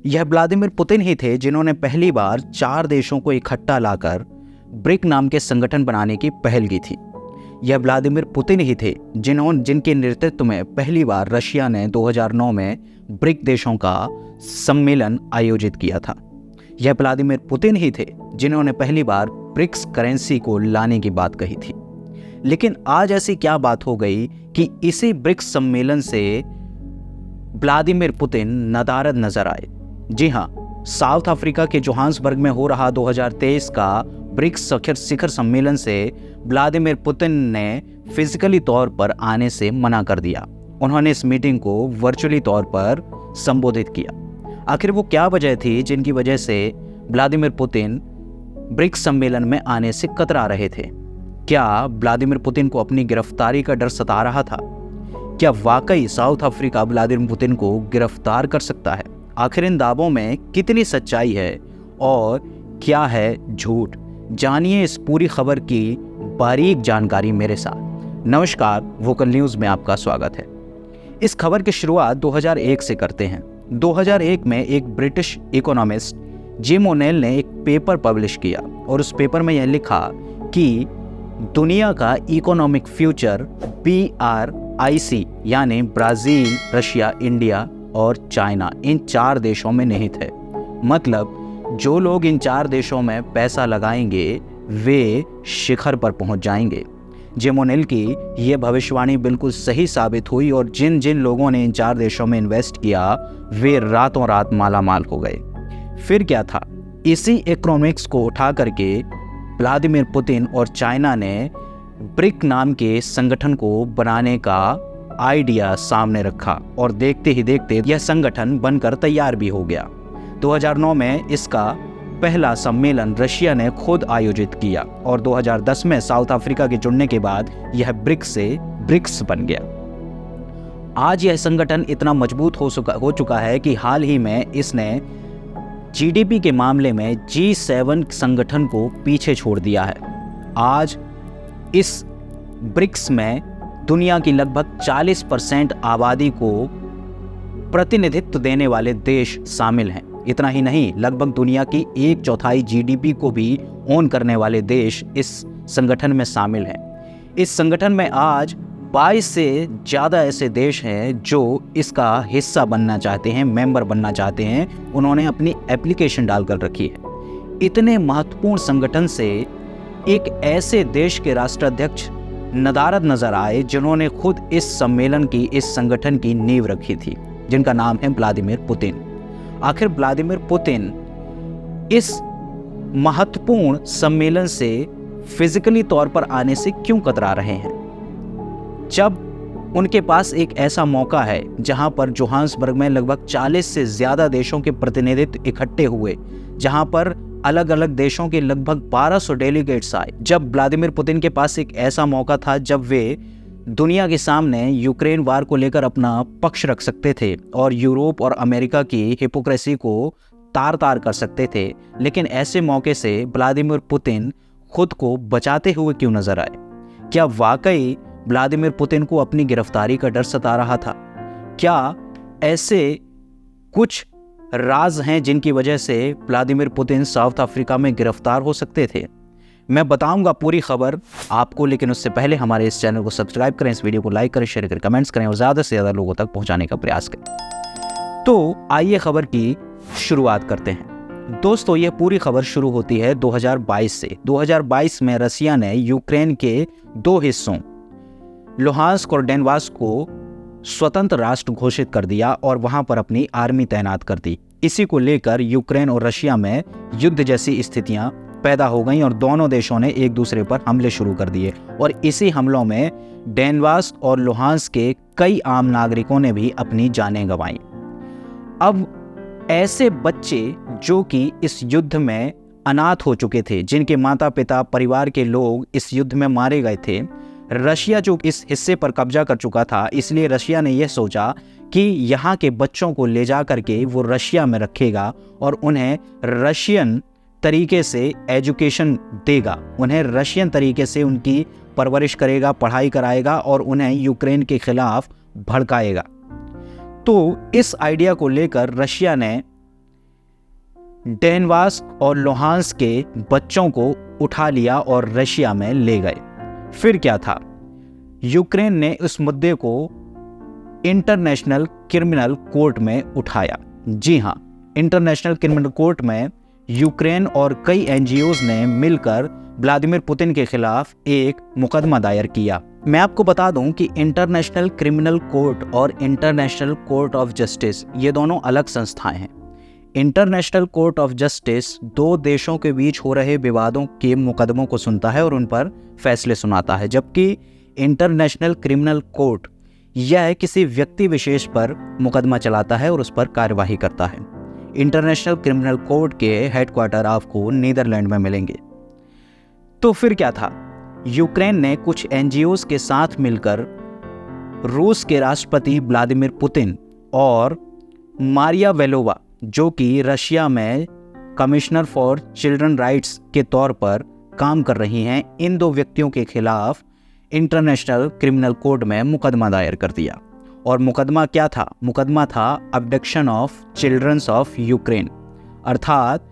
यह Vladimir Putin ही थे जिन्होंने पहली बार 4 देशों को इकट्ठा लाकर ब्रिक नाम के संगठन बनाने की पहल की थी। यह व्लादिमीर पुतिन ही थे जिनके नेतृत्व में पहली बार रशिया ने 2009 में ब्रिक देशों का सम्मेलन आयोजित किया था। यह व्लादिमीर पुतिन ही थे जिन्होंने पहली बार ब्रिक्स करेंसी को लाने की बात कही थी। लेकिन आज ऐसी क्या बात हो गई कि इसी ब्रिक्स सम्मेलन से व्लादिमीर पुतिन नदारद नजर आए। जी हाँ, साउथ अफ्रीका के जोहान्सबर्ग में हो रहा 2023 का ब्रिक्स शिखर सम्मेलन से व्लादिमीर पुतिन ने फिजिकली तौर पर आने से मना कर दिया। उन्होंने इस मीटिंग को वर्चुअली तौर पर संबोधित किया। आखिर वो क्या वजह थी जिनकी वजह से व्लादिमीर पुतिन ब्रिक्स सम्मेलन में आने से कतरा रहे थे? क्या व्लादिमीर पुतिन को अपनी गिरफ्तारी का डर सता रहा था? क्या वाकई साउथ अफ्रीका व्लादिमीर पुतिन को गिरफ्तार कर सकता है? आखिर इन दावों में कितनी सच्चाई है और क्या है झूठ? जानिए इस पूरी खबर की बारीक जानकारी मेरे साथ। नमस्कार, वोकल न्यूज़ में आपका स्वागत है। इस खबर की शुरुआत 2001 से करते हैं। 2001 में एक ब्रिटिश इकोनॉमिस्ट जिम ओनेल ने एक पेपर पब्लिश किया और उस पेपर में यह लिखा कि दुनिया का इकोनॉमिक फ्यूचर BRIC यानी ब्राज़ील, रशिया, इंडिया और चाइना, इन 4 देशों में निहित है। मतलब जो लोग इन 4 देशों में पैसा लगाएंगे वे शिखर पर पहुंच जाएंगे। जिम ओनेल की यह भविष्यवाणी बिल्कुल सही साबित हुई और जिन जिन लोगों ने इन 4 देशों में इन्वेस्ट किया वे रातों रात मालामाल हो गए। फिर क्या था? इसी इकोनॉमिक्स को उठा करके व्लादिमीर पुतिन और चाइना ने ब्रिक नाम के संगठन को बनाने का आइडिया सामने रखा और देखते ही देखते यह संगठन बनकर तैयार भी हो गया। 2009 में इसका पहला सम्मेलन रशिया ने खुद आयोजित किया और 2010 में साउथ अफ्रीका के जुड़ने के बाद यह ब्रिक्स से ब्रिक्स बन गया। आज यह संगठन इतना मजबूत हो चुका है कि हाल ही में इसने GDP के मामले में G7 संगठन को पीछे छोड़ दिया है। आज इस ब्रिक्स में दुनिया की लगभग 40% आबादी को प्रतिनिधित्व देने वाले देश शामिल हैं। इतना ही नहीं, लगभग दुनिया की 1/4 GDP को भी ओन करने वाले देश इस संगठन में शामिल हैं। इस संगठन में आज 22 से ज़्यादा ऐसे देश हैं जो इसका हिस्सा बनना चाहते हैं, मेंबर बनना चाहते हैं। उन्होंने अपनी एप्लीकेशन डालकर रखी है। इतने महत्वपूर्ण संगठन से एक ऐसे देश के राष्ट्राध्यक्ष नदारद नजर आए जिन्होंने खुद इस सम्मेलन की, इस संगठन की नींव रखी थी, जिनका नाम है व्लादिमीर पुतिन। आखिर व्लादिमीर पुतिन इस महत्वपूर्ण सम्मेलन से फिजिकली तौर पर आने से क्यों कतरा रहे हैं, जब उनके पास एक ऐसा मौका है जहां पर जोहान्सबर्ग में लगभग 40 से ज्यादा देशों के प्रतिनिधित्व इकट्ठे हुए, जहां पर अलग अलग देशों के लगभग 1200 डेलीगेट्स आए। जब व्लादिमीर पुतिन के पास एक ऐसा मौका था जब वे दुनिया के सामने यूक्रेन वार को लेकर अपना पक्ष रख सकते थे और यूरोप और अमेरिका की हिपोक्रेसी को तार तार कर सकते थे, लेकिन ऐसे मौके से व्लादिमीर पुतिन खुद को बचाते हुए क्यों नजर आए? क्या वाकई व्लादिमीर पुतिन को अपनी गिरफ्तारी का डर सता रहा था? क्या ऐसे कुछ राज हैं जिनकी वजह से व्लादिमीर पुतिन साउथ अफ्रीका में गिरफ्तार हो सकते थे? मैं बताऊंगा पूरी खबर आपको, लेकिन उससे पहले हमारे इस चैनल को सब्सक्राइब करें, इस वीडियो को लाइक करें, शेयर करें, कमेंट्स करें और ज़्यादा से ज़्यादा लोगों तक पहुंचाने का प्रयास करें। तो आइए खबर की शुरुआत करते हैं। दोस्तों, यह पूरी खबर शुरू होती है 2022 से। 2022 में रसिया ने यूक्रेन के 2 हिस्सों लुहांस्क और डोनेत्स्क को स्वतंत्र राष्ट्र घोषित कर दिया और वहां पर अपनी आर्मी तैनात कर दी। इसी को लेकर यूक्रेन और रशिया में युद्ध जैसी स्थितियां पैदा हो गईं और दोनों देशों ने एक दूसरे पर हमले शुरू कर दिए और इसी हमलों में डोनेत्स्क और लुहांस्क के कई आम नागरिकों ने भी अपनी जानें गंवाई। अब ऐसे बच्चे जो कि इस युद्ध में अनाथ हो चुके थे, जिनके माता पिता, परिवार के लोग इस युद्ध में मारे गए थे, रशिया जो इस हिस्से पर कब्जा कर चुका था, इसलिए रशिया ने यह सोचा कि यहाँ के बच्चों को ले जा करके वो रशिया में रखेगा और उन्हें रशियन तरीके से एजुकेशन देगा, उन्हें रशियन तरीके से उनकी परवरिश करेगा, पढ़ाई कराएगा और उन्हें यूक्रेन के खिलाफ भड़काएगा। तो इस आइडिया को लेकर रशिया ने डेनवास्क और लुहांस्क के बच्चों को उठा लिया और रशिया में ले गए। फिर क्या था? यूक्रेन ने इस मुद्दे को इंटरनेशनल क्रिमिनल कोर्ट में उठाया। जी हाँ, इंटरनेशनल क्रिमिनल कोर्ट में यूक्रेन और कई एनजीओज ने मिलकर व्लादिमीर पुतिन के खिलाफ एक मुकदमा दायर किया। मैं आपको बता दूं कि इंटरनेशनल क्रिमिनल कोर्ट और इंटरनेशनल कोर्ट ऑफ जस्टिस ये दोनों अलग संस्थाएं हैं। इंटरनेशनल कोर्ट ऑफ जस्टिस दो देशों के बीच हो रहे विवादों के मुकदमों को सुनता है और उन पर फैसले सुनाता है, जबकि इंटरनेशनल क्रिमिनल कोर्ट यह किसी व्यक्ति विशेष पर मुकदमा चलाता है और उस पर कार्यवाही करता है। इंटरनेशनल क्रिमिनल कोर्ट के हेडक्वार्टर आपको नीदरलैंड में मिलेंगे। तो फिर क्या था? यूक्रेन ने कुछ एनजीओज के साथ मिलकर रूस के राष्ट्रपति व्लादिमीर पुतिन और मारिया वेलोवा, जो कि रशिया में कमिश्नर फॉर चिल्ड्रन राइट्स के तौर पर काम कर रही हैं, इन दो व्यक्तियों के खिलाफ इंटरनेशनल क्रिमिनल कोर्ट में मुकदमा दायर कर दिया। और मुकदमा क्या था? मुकदमा था abduction of childrens of Ukraine. अर्थात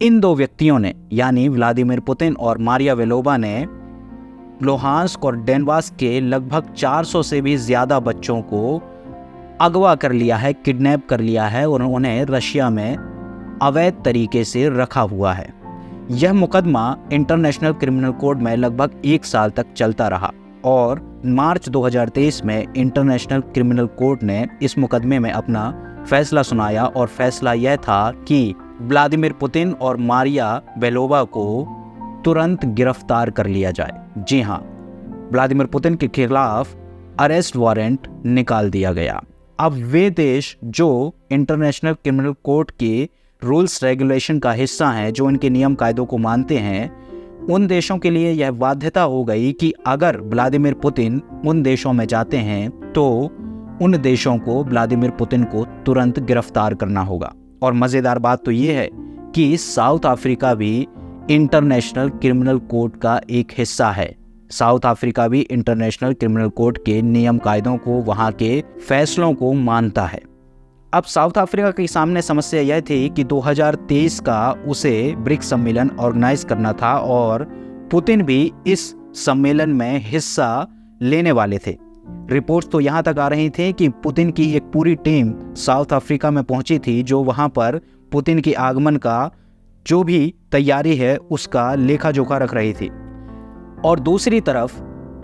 इन दो व्यक्तियों ने, यानी व्लादिमीर पुतिन और मारिया वेलोवा ने लुहांस्क और डेनवास्क के लगभग 400 से भी ज़्यादा बच्चों को अगवा कर लिया है, किडनैप कर लिया है और उन्हें रशिया में अवैध तरीके से रखा हुआ है। यह मुकदमा इंटरनेशनल क्रिमिनल कोर्ट में लगभग 1 साल तक चलता रहा और मार्च 2023 में इंटरनेशनल क्रिमिनल कोर्ट ने इस मुकदमे में अपना फैसला सुनाया और फैसला यह था कि व्लादिमीर पुतिन और मारिया वेलोवा को तुरंत गिरफ्तार कर लिया जाए। जी हाँ, व्लादिमीर पुतिन के खिलाफ अरेस्ट वारंट निकाल दिया गया। अब वे देश जो इंटरनेशनल क्रिमिनल कोर्ट के रूल्स रेगुलेशन का हिस्सा हैं, जो इनके नियम कायदों को मानते हैं, उन देशों के लिए यह बाध्यता हो गई कि अगर व्लादिमीर पुतिन उन देशों में जाते हैं तो उन देशों को व्लादिमीर पुतिन को तुरंत गिरफ्तार करना होगा। और मज़ेदार बात तो ये है कि साउथ अफ्रीका भी इंटरनेशनल क्रिमिनल कोर्ट का एक हिस्सा है। साउथ अफ्रीका भी इंटरनेशनल क्रिमिनल कोर्ट के नियम कायदों को, वहाँ के फैसलों को मानता है। अब साउथ अफ्रीका के सामने समस्या यह थी कि 2023 का उसे ब्रिक्स सम्मेलन ऑर्गेनाइज करना था और पुतिन भी इस सम्मेलन में हिस्सा लेने वाले थे। रिपोर्ट्स तो यहाँ तक आ रही थी कि पुतिन की एक पूरी टीम साउथ अफ्रीका में पहुंची थी, जो वहाँ पर पुतिन के आगमन का जो भी तैयारी है उसका लेखा जोखा रख रही थी। और दूसरी तरफ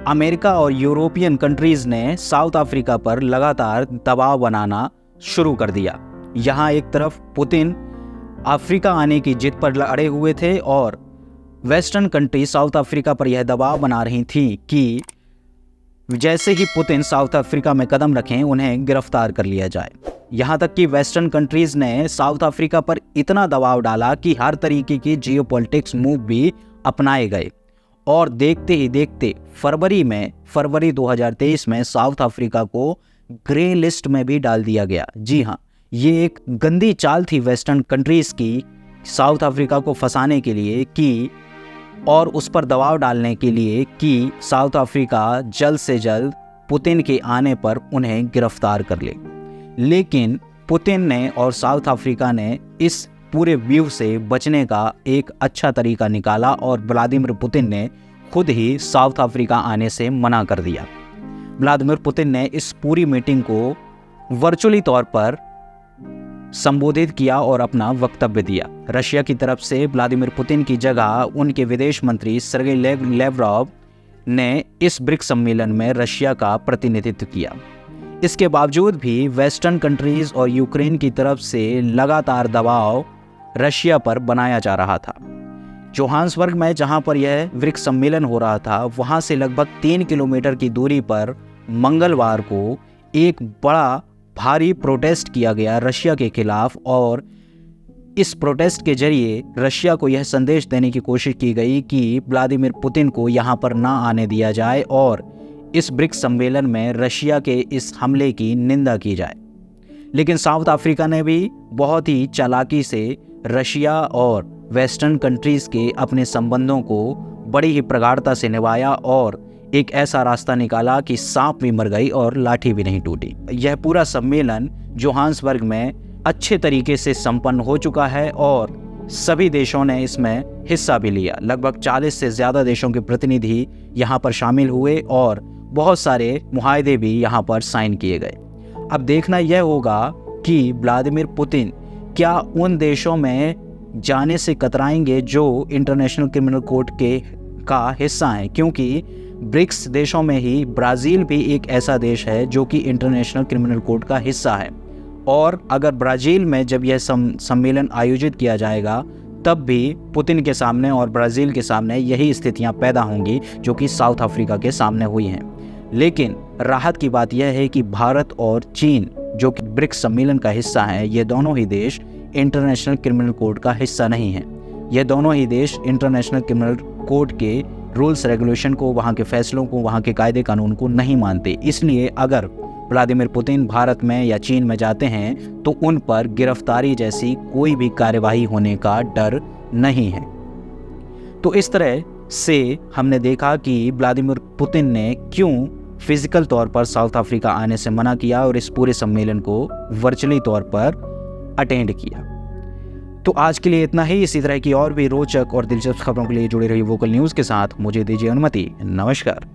अमेरिका और यूरोपियन कंट्रीज़ ने साउथ अफ्रीका पर लगातार दबाव बनाना शुरू कर दिया। यहाँ एक तरफ पुतिन अफ्रीका आने की जिद पर अड़े हुए थे और वेस्टर्न कंट्री साउथ अफ्रीका पर यह दबाव बना रही थी कि जैसे ही पुतिन साउथ अफ्रीका में कदम रखें उन्हें गिरफ्तार कर लिया जाए। यहाँ तक कि वेस्टर्न कंट्रीज़ ने साउथ अफ्रीका पर इतना दबाव डाला कि हर तरीके की जियोपॉलिटिक्स मूव भी अपनाए गए और देखते ही देखते फरवरी 2023 में साउथ अफ्रीका को ग्रे लिस्ट में भी डाल दिया गया। जी हाँ, ये एक गंदी चाल थी वेस्टर्न कंट्रीज़ की साउथ अफ्रीका को फंसाने के लिए कि और उस पर दबाव डालने के लिए कि साउथ अफ्रीका जल्द से जल्द पुतिन के आने पर उन्हें गिरफ्तार कर ले। लेकिन पुतिन ने और साउथ अफ्रीका ने इस पूरे व्यू से बचने का एक अच्छा तरीका निकाला और व्लादिमीर पुतिन ने खुद ही साउथ अफ्रीका आने से मना कर दिया। व्लादिमीर पुतिन ने इस पूरी मीटिंग को वर्चुअली तौर पर संबोधित किया और अपना वक्तव्य दिया। रशिया की तरफ से व्लादिमीर पुतिन की जगह उनके विदेश मंत्री सर्गेई लेवरोव ने इस ब्रिक्स सम्मेलन में रशिया का प्रतिनिधित्व किया। इसके बावजूद भी वेस्टर्न कंट्रीज और यूक्रेन की तरफ से लगातार दबाव रशिया पर बनाया जा रहा था। जोहान्सबर्ग में जहां पर यह ब्रिक्स सम्मेलन हो रहा था, वहां से लगभग 3 किलोमीटर की दूरी पर मंगलवार को एक बड़ा भारी प्रोटेस्ट किया गया रशिया के खिलाफ और इस प्रोटेस्ट के जरिए रशिया को यह संदेश देने की कोशिश की गई कि व्लादिमीर पुतिन को यहाँ पर ना आने दिया जाए और इस ब्रिक्स सम्मेलन में रशिया के इस हमले की निंदा की जाए। लेकिन साउथ अफ्रीका ने भी बहुत ही चालाकी से रशिया और वेस्टर्न कंट्रीज़ के अपने संबंधों को बड़ी ही प्रगाढ़ता से निभाया और एक ऐसा रास्ता निकाला कि सांप भी मर गई और लाठी भी नहीं टूटी। यह पूरा सम्मेलन जोहान्सबर्ग में अच्छे तरीके से संपन्न हो चुका है और सभी देशों ने इसमें हिस्सा भी लिया। लगभग 40 से ज़्यादा देशों के प्रतिनिधि यहाँ पर शामिल हुए और बहुत सारे मुआहदे भी यहाँ पर साइन किए गए। अब देखना यह होगा कि व्लादिमीर पुतिन क्या उन देशों में जाने से कतराएंगे जो इंटरनेशनल क्रिमिनल कोर्ट का हिस्सा हैं, क्योंकि ब्रिक्स देशों में ही ब्राज़ील भी एक ऐसा देश है जो कि इंटरनेशनल क्रिमिनल कोर्ट का हिस्सा है। और अगर ब्राज़ील में जब यह सम्मेलन आयोजित किया जाएगा तब भी पुतिन के सामने और ब्राज़ील के सामने यही स्थितियां पैदा होंगी जो कि साउथ अफ्रीका के सामने हुई हैं। लेकिन राहत की बात यह है कि भारत और चीन जो कि ब्रिक्स सम्मेलन का हिस्सा हैं, ये दोनों ही देश इंटरनेशनल क्रिमिनल कोर्ट का हिस्सा नहीं हैं। ये दोनों ही देश इंटरनेशनल क्रिमिनल कोर्ट के रूल्स रेगुलेशन को, वहाँ के फैसलों को, वहाँ के कायदे कानून को नहीं मानते। इसलिए अगर व्लादिमीर पुतिन भारत में या चीन में जाते हैं तो उन पर गिरफ्तारी जैसी कोई भी कार्यवाही होने का डर नहीं है। तो इस तरह से हमने देखा कि व्लादिमीर पुतिन ने क्यों फिजिकल तौर पर साउथ अफ्रीका आने से मना किया और इस पूरे सम्मेलन को वर्चुअली तौर पर अटेंड किया। तो आज के लिए इतना ही। इसी तरह की और भी रोचक और दिलचस्प खबरों के लिए जुड़े रहिए वोकल न्यूज़ के साथ। मुझे दीजिए अनुमति। नमस्कार।